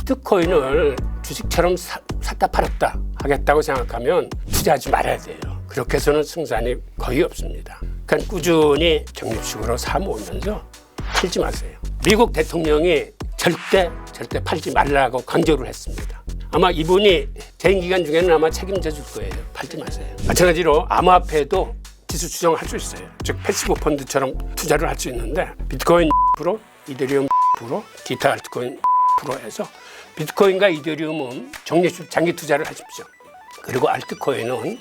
비트코인을 주식처럼 샀다 팔았다 하겠다고 생각하면 투자하지 말아야 돼요. 그렇게 해서는 승산이 거의 없습니다. 그러니까 꾸준히 적립식으로 사 모으면서 팔지 마세요. 미국 대통령이 절대 팔지 말라고 강조를 했습니다. 아마 이분이 재임 기간 중에는 아마 책임져 줄 거예요. 팔지 마세요. 마찬가지로 암호화폐도 지수 추정할 수 있어요. 즉 패시브 펀드처럼 투자를 할 수 있는데 비트코인 프로, 이더리움 프로, 기타 알트코인 프로 해서 비트코인과 이더리움은 적립식 장기 투자를 하십시오. 그리고 알트코인은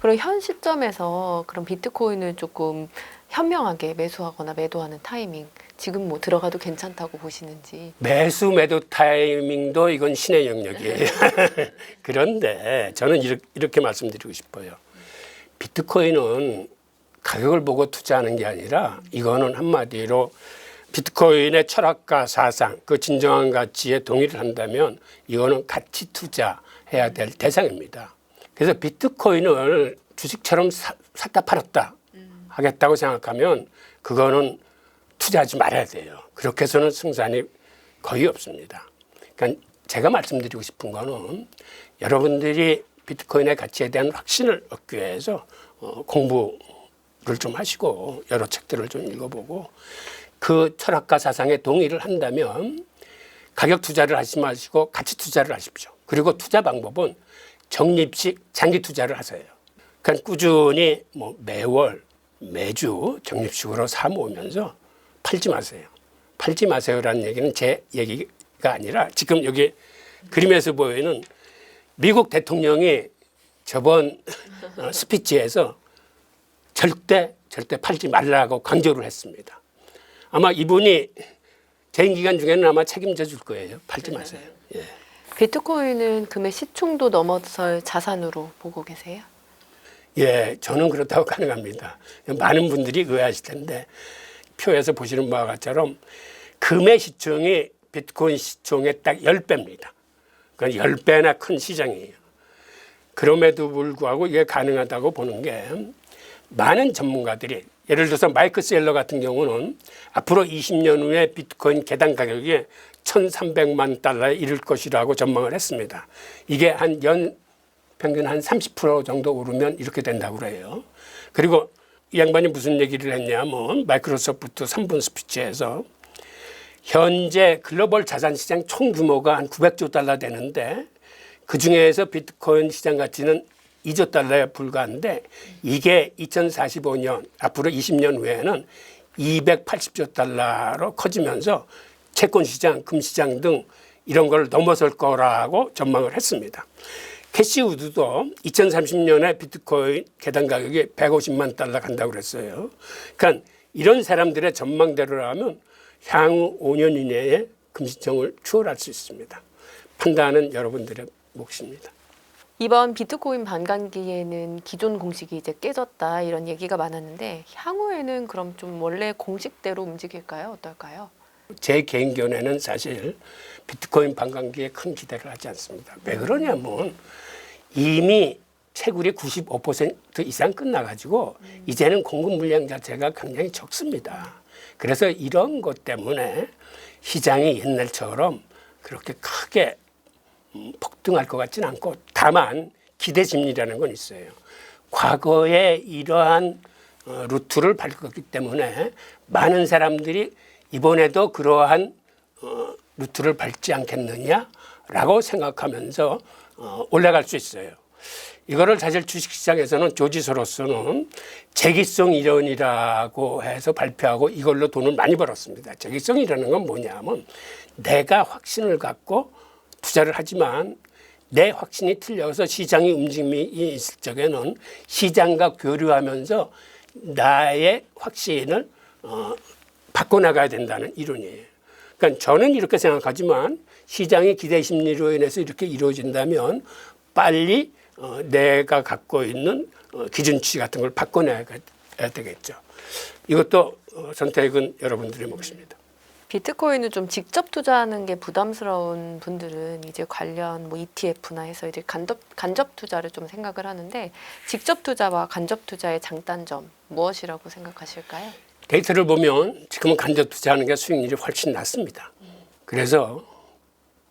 그럼 현 시점에서 그럼 비트코인을 조금 현명하게 매수하거나 매도하는 타이밍 지금 뭐 들어가도 괜찮다고 보시는지. 매수 매도 타이밍도 이건 신의 영역이에요. 그런데 저는 이렇게 말씀드리고 싶어요. 비트코인은 가격을 보고 투자하는 게 아니라 이거는 한마디로 비트코인의 철학과 사상, 그 진정한 가치에 동의를 한다면 이거는 가치 투자해야 될 대상입니다. 그래서 비트코인을 주식처럼 샀다 팔았다 하겠다고 생각하면 그거는 투자하지 말아야 돼요. 그렇게 해서는 승산이 거의 없습니다. 그러니까 제가 말씀드리고 싶은 거는 여러분들이 비트코인의 가치에 대한 확신을 얻기 위해서 공부를 좀 하시고 여러 책들을 좀 읽어보고 그 철학과 사상에 동의를 한다면 가격 투자를 하지 마시고 가치 투자를 하십시오. 그리고 투자 방법은 적립식 장기 투자를 하세요. 그러니까 꾸준히 매월 매주 적립식으로 사 모으면서 팔지 마세요. 팔지 마세요라는 얘기는 제 얘기가 아니라 지금 여기 그림에서 보이는 미국 대통령이 저번 스피치에서 절대 팔지 말라고 강조를 했습니다. 아마 이분이 재임 기간 중에는 아마 책임져 줄 거예요. 팔지 마세요. 예. 비트코인은 금의 시총도 넘어설 자산으로 보고 계세요? 예, 저는 그렇다고 가능합니다. 많은 분들이 의아하실 텐데 표에서 보시는 바와 같처럼 금의 시총이 비트코인 시총의 딱 10배입니다. 그러니까 10배나 큰 시장이에요. 그럼에도 불구하고 이게 가능하다고 보는 게 많은 전문가들이 예를 들어서 마이크 셀러 같은 경우는 앞으로 20년 후에 비트코인 개당 가격이 1,300만 달러에 이를 것이라고 전망을 했습니다. 이게 한 연 평균 한 30% 정도 오르면 이렇게 된다고 그래요. 그리고 이 양반이 무슨 얘기를 했냐면 마이크로소프트 3분 스피치에서 현재 글로벌 자산 시장 총 규모가 한 900조 달러 되는데 그중에서 비트코인 시장 가치는 2조 달러에 불과한데 이게 2045년 앞으로 20년 후에는 280조 달러로 커지면서 채권 시장, 금 시장 등 이런 걸 넘어설 거라고 전망을 했습니다. 캐시우드도 2030년에 비트코인 개당 가격이 150만 달러 간다고 그랬어요. 그러니까 이런 사람들의 전망대로라면 향후 5년 이내에 금시총을 추월할 수 있습니다. 판단은 여러분들의 몫입니다. 이번 비트코인 반감기에는 기존 공식이 이제 깨졌다 이런 얘기가 많았는데 향후에는 그럼 좀 원래 공식대로 움직일까요? 어떨까요? 제 개인 견해는 사실 비트코인 반감기에 큰 기대를 하지 않습니다. 왜 그러냐면 이미 채굴이 95% 이상 끝나가지고 이제는 공급 물량 자체가 굉장히 적습니다. 그래서 이런 것 때문에 시장이 옛날처럼 그렇게 크게 폭등할 것 같지는 않고 다만 기대 심리라는 건 있어요. 과거에 이러한 루트를 밟았기 때문에 많은 사람들이 이번에도 그러한 루트를 밟지 않겠느냐라고 생각하면서 올라갈 수 있어요. 이거를 사실 주식시장에서는 조지소로서는 재기성 이론이라고 해서 발표하고 이걸로 돈을 많이 벌었습니다. 재기성이라는 건 뭐냐면 내가 확신을 갖고 투자를 하지만 내 확신이 틀려서 시장의 움직임이 있을 적에는 시장과 교류하면서 나의 확신을 바꿔나가야 된다는 이론이에요. 그러니까 저는 이렇게 생각하지만 시장의 기대 심리로 인해서 이렇게 이루어진다면 빨리 내가 갖고 있는 기준치 같은 걸 바꿔내야 되겠죠. 이것도 선택은 여러분들의 몫입니다. 비트코인을 좀 직접 투자하는 게 부담스러운 분들은 이제 관련 뭐 ETF나 해서 이제 간접 투자를 좀 생각을 하는데 직접 투자와 간접 투자의 장단점 무엇이라고 생각하실까요? 데이터를 보면 지금은 간접 투자하는 게 수익률이 훨씬 낮습니다. 그래서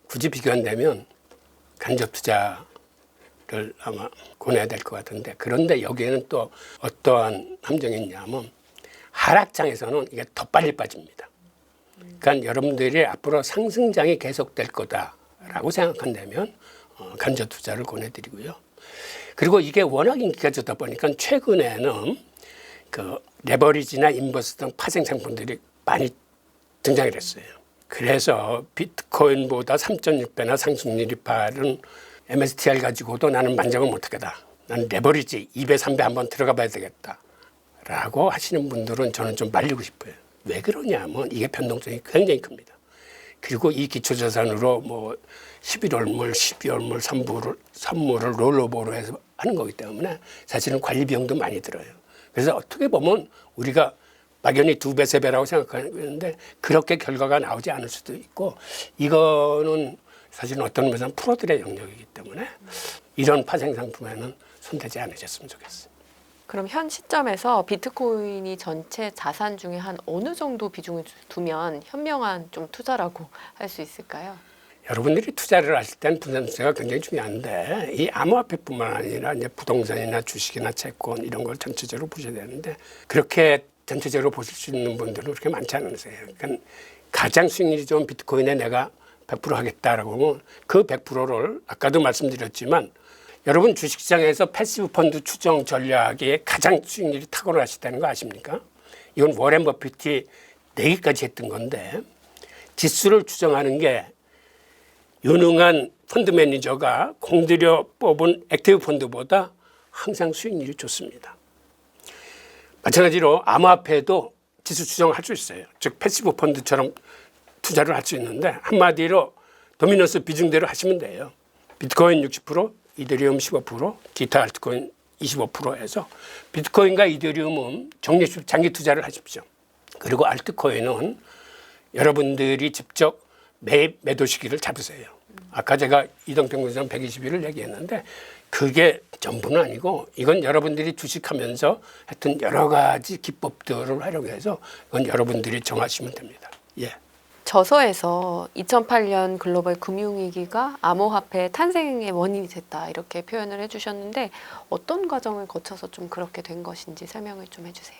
굳이 비교한다면 간접 투자를 아마 권해야 될 것 같은데, 그런데 여기에는 또 어떠한 함정이 있냐면 하락장에서는 이게 더 빨리 빠집니다. 그러니까 여러분들이 앞으로 상승장이 계속될 거다라고 생각한다면 간접 투자를 권해드리고요. 그리고 이게 워낙 인기가 좋다 보니까 최근에는 그 레버리지나 인버스 등 파생 상품들이 많이 등장을 했어요. 그래서 비트코인보다 3.6배나 상승률이 빠른 MSTR 가지고도 나는 만족을 못하겠다. 나는 레버리지 2배, 3배 한번 들어가 봐야 되겠다. 라고 하시는 분들은 저는 좀 말리고 싶어요. 왜 그러냐면 이게 변동성이 굉장히 큽니다. 그리고 이 기초자산으로 뭐 11월물, 12월물 선물을 롤오버로 해서 하는 거기 때문에 사실은 관리 비용도 많이 들어요. 그래서 어떻게 보면 우리가 막연히 2배, 3배라고 생각하는데 그렇게 결과가 나오지 않을 수도 있고, 이거는 사실은 어떤 면에서는 프로들의 영역이기 때문에 이런 파생 상품에는 손대지 않으셨으면 좋겠어요. 그럼 현 시점에서 비트코인이 전체 자산 중에 한 어느 정도 비중을 두면 현명한 좀 투자라고 할 수 있을까요? 여러분들이 투자를 하실 때는 부산 투자가 굉장히 중요한데, 이 암호화폐뿐만 아니라 이제 부동산이나 주식이나 채권 이런 걸 전체적으로 보셔야 되는데, 그렇게 전체적으로 보실 수 있는 분들은 그렇게 많지 않으세요. 그러니까 가장 수익률이 좋은 비트코인에 내가 100% 하겠다라고 하면 그 100%를 아까도 말씀드렸지만, 여러분 주식시장에서 패시브 펀드 추정 전략에 가장 수익률이 탁월하시다는 거 아십니까? 이건 워렌 버핏이 4개까지 했던 건데, 지수를 추정하는 게 유능한 펀드 매니저가 공들여 뽑은 액티브 펀드보다 항상 수익률이 좋습니다. 마찬가지로 암호화폐도 지수 추정을 할 수 있어요. 즉 패시브 펀드처럼 투자를 할 수 있는데, 한마디로 도미너스 비중대로 하시면 돼요. 비트코인 60%, 이더리움 15%, 기타 알트코인 25% 해서 비트코인과 이더리움은 장기 투자를 하십시오. 그리고 알트코인은 여러분들이 직접 매입 매도 시기를 잡으세요. 아까 제가 이동평균선 120일을 얘기했는데 그게 전부는 아니고, 이건 여러분들이 주식하면서 하여튼 여러 가지 기법들을 활용해서 이건 여러분들이 정하시면 됩니다. 예. 저서에서 2008년 글로벌 금융위기가 암호화폐 탄생의 원인이 됐다 이렇게 표현을 해주셨는데, 어떤 과정을 거쳐서 좀 그렇게 된 것인지 설명을 좀 해주세요.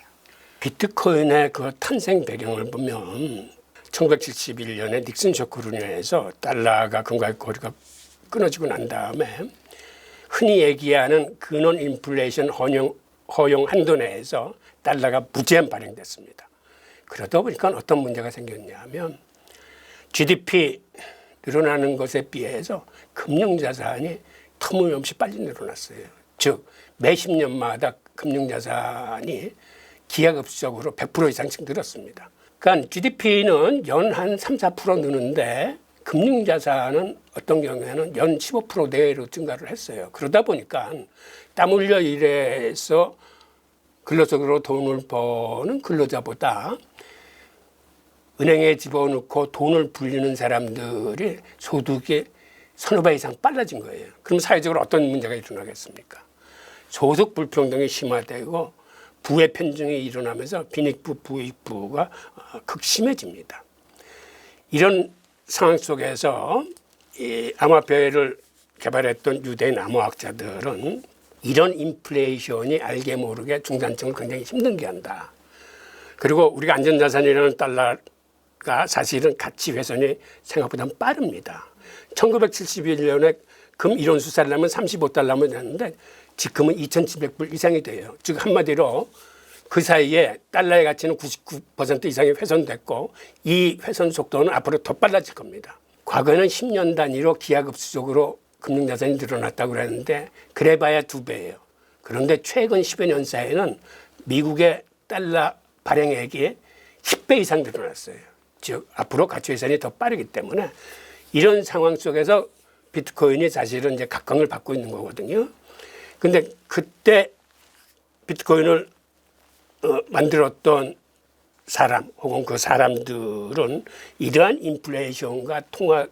비트코인의 그 탄생 배경을 보면 1971년에 닉슨 쇼크로 인해서 달러가 금과의 거리가 끊어지고 난 다음에 흔히 얘기하는 근원 인플레이션 허용 한도 내에서 달러가 무제한 발행됐습니다. 그러다 보니까 어떤 문제가 생겼냐면 GDP 늘어나는 것에 비해서 금융자산이 터무니없이 빨리 늘어났어요. 즉 매 10년마다 금융자산이 기하급수적으로 100% 이상씩 늘었습니다. 그러니까 GDP는 연 한 3, 4% 느는데 금융자산은 어떤 경우에는 연 15% 내외로 증가를 했어요. 그러다 보니까 땀 흘려 일해서 근로적으로 돈을 버는 근로자보다 은행에 집어넣고 돈을 불리는 사람들이 소득이 서너 배 이상 빨라진 거예요. 그럼 사회적으로 어떤 문제가 일어나겠습니까? 소득 불평등이 심화되고 부의 편중이 일어나면서 빈익부, 부익부가 극심해집니다. 이런 상황 속에서 이 암호화폐를 개발했던 유대인 암호학자들은 이런 인플레이션이 알게 모르게 중산층을 굉장히 힘들게 한다. 그리고 우리가 안전자산이라는 달러가 사실은 가치 훼손이 생각보다 빠릅니다. 1971년에 금 1온수 살려면 35달러면 되는데 지금은 2,700불 이상이 돼요. 즉 한마디로 그 사이에 달러의 가치는 99% 이상이 훼손됐고 이 훼손 속도는 앞으로 더 빨라질 겁니다. 과거에는 10년 단위로 기하급수적으로 금융자산이 늘어났다고 그랬는데 그래봐야 2배예요. 그런데 최근 10여 년 사이에는 미국의 달러 발행액이 10배 이상 늘어났어요. 즉 앞으로 가치 훼손이 더 빠르기 때문에 이런 상황 속에서 비트코인이 사실은 이제 각광을 받고 있는 거거든요. 근데 그때 비트코인을 만들었던 사람 혹은 그 사람들은 이러한 인플레이션과 통화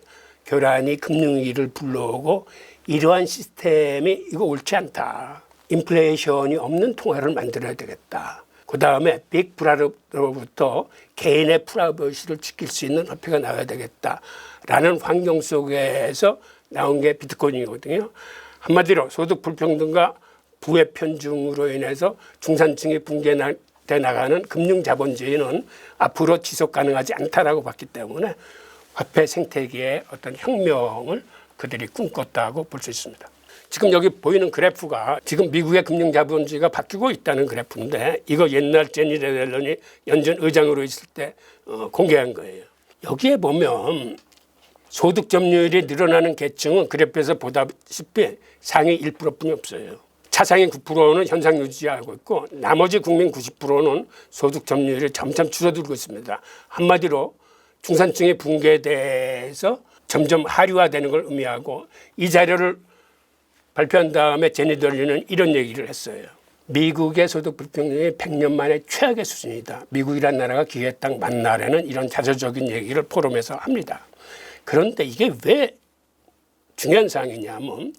교란이 금융위기를 불러오고 이러한 시스템이 이거 옳지 않다. 인플레이션이 없는 통화를 만들어야 되겠다. 그다음에 빅브라더로부터 개인의 프라이버시를 지킬 수 있는 화폐가 나와야 되겠다라는 환경 속에서 나온 게 비트코인이거든요. 한마디로 소득 불평등과 부의 편중으로 인해서 중산층이 붕괴돼 나가는 금융 자본주의는 앞으로 지속 가능하지 않다라고 봤기 때문에 화폐 생태계의 어떤 혁명을 그들이 꿈꿨다고 볼 수 있습니다. 지금 여기 보이는 그래프가 지금 미국의 금융 자본주의가 바뀌고 있다는 그래프인데 이거 옛날 제니 옐런이 연준 의장으로 있을 때 공개한 거예요. 여기에 보면 소득 점유율이 늘어나는 계층은 그래프에서 보다시피 상위 1%뿐이 없어요. 차상위 9%는 현상 유지하고 있고 나머지 국민 90%는 소득 점유율이 점점 줄어들고 있습니다. 한마디로 중산층의 붕괴돼서 점점 하류화되는 걸 의미하고 이 자료를 발표한 다음에 제니 옐런은 이런 얘기를 했어요. 미국의 소득 불평등이 100년 만에 최악의 수준이다. 미국이란 나라가 기회의 땅 만날에는 이런 자조적인 얘기를 포럼에서 합니다. 그런데 이게 왜 중요한 사항이냐면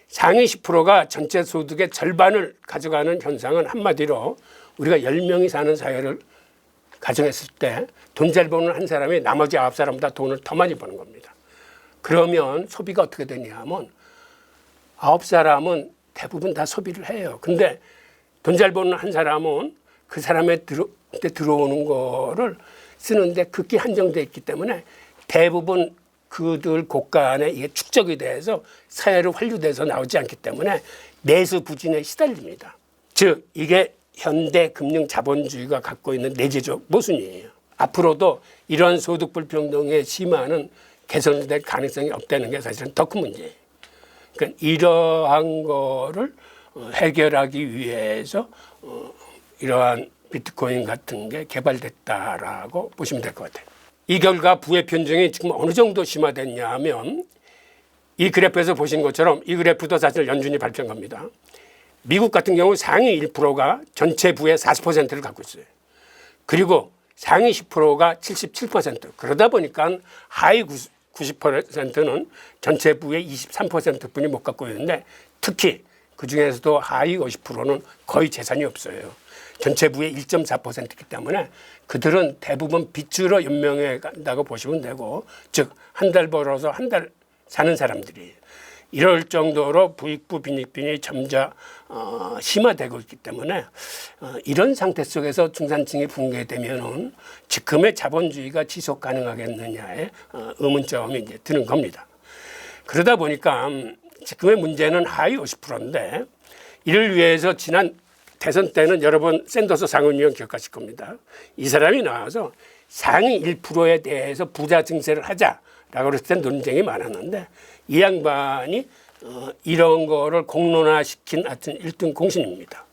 상위 10%가 전체 소득의 절반을 가져가는 현상은 한마디로 우리가 10명이 사는 사회를 가정했을 때 돈 잘 버는 한 사람이 나머지 9사람보다 돈을 더 많이 버는 겁니다. 그러면 소비가 어떻게 되냐면 9사람은 대부분 다 소비를 해요. 근데 돈 잘 버는 한 사람은 그 사람의 들어오는 거를 쓰는데 극히 한정되어 있기 때문에 대부분 그들 고가 안에 이게 축적이 돼서 사회로 환류돼서 나오지 않기 때문에 내수 부진에 시달립니다. 즉 이게 현대 금융 자본주의가 갖고 있는 내재적 모순이에요. 앞으로도 이런 소득 불평등의 심화는 개선될 가능성이 없다는 게 사실은 더 큰 문제예요. 그러니까 이러한 거를 해결하기 위해서 이러한 비트코인 같은 게 개발됐다라고 보시면 될 것 같아요. 이 결과 부의 편중이 지금 어느 정도 심화됐냐 하면 이 그래프에서 보신 것처럼 이 그래프도 사실 연준이 발표한 겁니다. 미국 같은 경우 상위 1%가 전체 부의 40%를 갖고 있어요. 그리고 상위 10%가 77%. 그러다 보니까 하위 90%는 전체 부의 23%뿐이 못 갖고 있는데 특히 그중에서도 하위 50%는 거의 재산이 없어요. 전체 부의 1.4%이기 때문에 그들은 대부분 빚으로 연명해 간다고 보시면 되고 즉 한 달 벌어서 한 달 사는 사람들이에요. 이럴 정도로 부익부 빈익빈이 점차 심화되고 있기 때문에 이런 상태 속에서 중산층이 붕괴되면은 지금의 자본주의가 지속 가능하겠느냐에 의문점이 이제 드는 겁니다. 그러다 보니까 지금의 문제는 하위 50%인데 이를 위해서 지난 대선 때는 여러분 샌더스 상원의원 기억하실 겁니다. 이 사람이 나와서 상위 1%에 대해서 부자 증세를 하자라고 했을 때 논쟁이 많았는데 이 양반이 이런 거를 공론화시킨 하여튼 1등 공신입니다.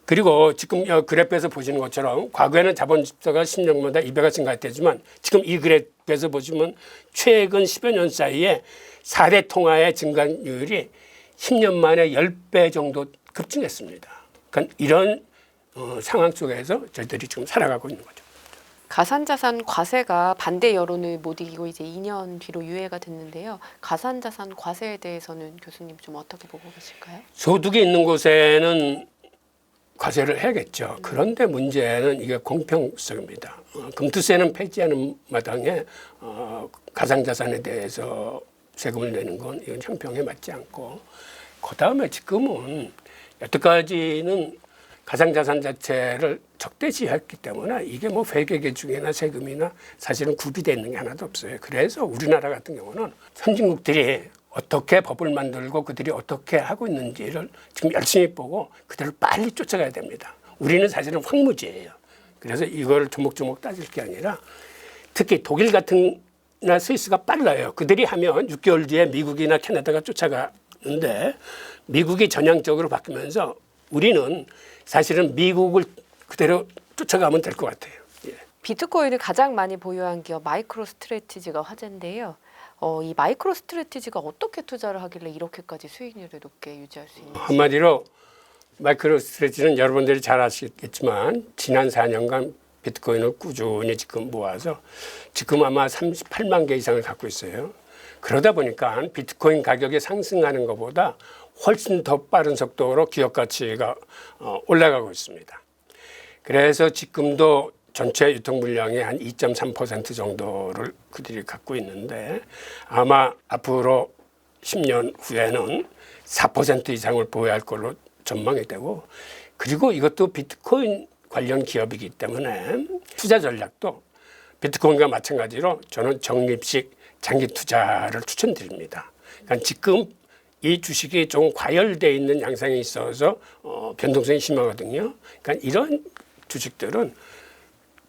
그리고 지금 그래프에서 보시는 것처럼 과거에는 자본 집사가 10년마다 2배가 증가했지만 지금 이 그래프에서 보시면 최근 10여 년 사이에 4대 통화의 증가율이 10년 만에 10배 정도 급증했습니다. 그러니까 이런 상황 속에서 저희들이 지금 살아가고 있는 거죠. 가산자산 과세가 반대 여론을 못 이기고 이제 2년 뒤로 유예가 됐는데요. 가산자산 과세에 대해서는 교수님 좀 어떻게 보고 계실까요? 소득이 있는 곳에는 과세를 해야겠죠. 그런데 문제는 이게 공평성입니다. 금투세는 폐지하는 마당에 가상자산에 대해서 세금을 내는 건 이건 형평에 맞지 않고 그다음에 지금은 여태까지는 가상자산 자체를 적대시했기 때문에 이게 뭐 회계계중이나 세금이나 사실은 구비되어 있는 게 하나도 없어요. 그래서 우리나라 같은 경우는 선진국들이 어떻게 법을 만들고 그들이 어떻게 하고 있는지를 지금 열심히 보고 그들을 빨리 쫓아가야 됩니다. 우리는 사실은 황무지예요. 그래서 이걸 조목조목 따질 게 아니라 특히 독일 같은나 스위스가 빨라요. 그들이 하면 6개월 뒤에 미국이나 캐나다가 쫓아가는데 미국이 전향적으로 바뀌면서 우리는 사실은 미국을 그대로 쫓아가면 될 것 같아요. 예. 비트코인을 가장 많이 보유한 기업 마이크로스트래티지가 화제인데요. 이 마이크로스트래티지가 어떻게 투자를 하길래 이렇게까지 수익률을 높게 유지할 수 있는지. 한마디로 마이크로스트래티지는 여러분들이 잘 아시겠지만 지난 4년간 비트코인을 꾸준히 지금 모아서 지금 아마 38만 개 이상을 갖고 있어요. 그러다 보니까 비트코인 가격이 상승하는 것보다 훨씬 더 빠른 속도로 기업 가치가 올라가고 있습니다. 그래서 지금도 전체 유통 물량의 한 2.3% 정도를 그들이 갖고 있는데 아마 앞으로 10년 후에는 4% 이상을 보유할 걸로 전망이 되고, 그리고 이것도 비트코인 관련 기업이기 때문에 투자 전략도 비트코인과 마찬가지로 저는 적립식 장기 투자를 추천드립니다. 그러니까 지금 이 주식이 좀 과열돼 있는 양상이 있어서 변동성이 심하거든요. 그러니까 이런 주식들은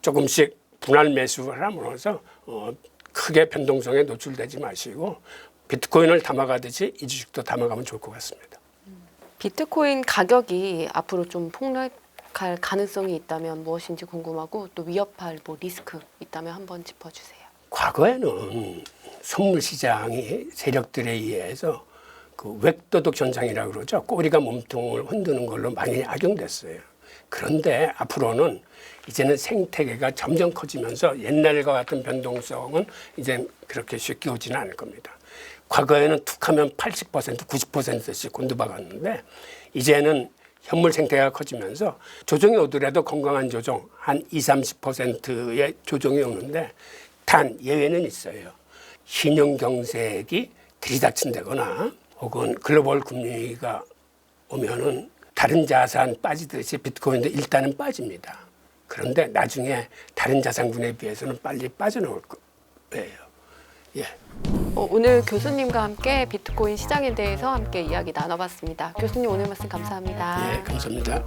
조금씩 분할 매수를 함으로써 크게 변동성에 노출되지 마시고 비트코인을 담아가듯이 이 주식도 담아가면 좋을 것 같습니다. 비트코인 가격이 앞으로 좀 폭락할 가능성이 있다면 무엇인지 궁금하고, 또 위협할 뭐 리스크 있다면 한번 짚어주세요. 과거에는 선물 시장이 세력들에 의해서 그 웩도덕 현상이라고 그러죠. 꼬리가 몸통을 흔드는 걸로 많이 악용됐어요. 그런데 앞으로는 이제는 생태계가 점점 커지면서 옛날과 같은 변동성은 이제 그렇게 쉽게 오지는 않을 겁니다. 과거에는 툭하면 80%, 90%씩 곤두박았는데 이제는 현물 생태계가 커지면서 조정이 오더라도 건강한 조정, 한 20-30%의 조정이 오는데 단 예외는 있어요. 신용 경색이 들이닥친다거나 혹은 글로벌 금융위기가 오면은 다른 자산 빠지듯이 비트코인도 일단은 빠집니다. 그런데 나중에 다른 자산군에 비해서는 빨리 빠져나올 거예요. 예. 오늘 교수님과 함께 비트코인 시장에 대해서 함께 이야기 나눠봤습니다. 교수님 오늘 말씀 감사합니다. 예, 감사합니다.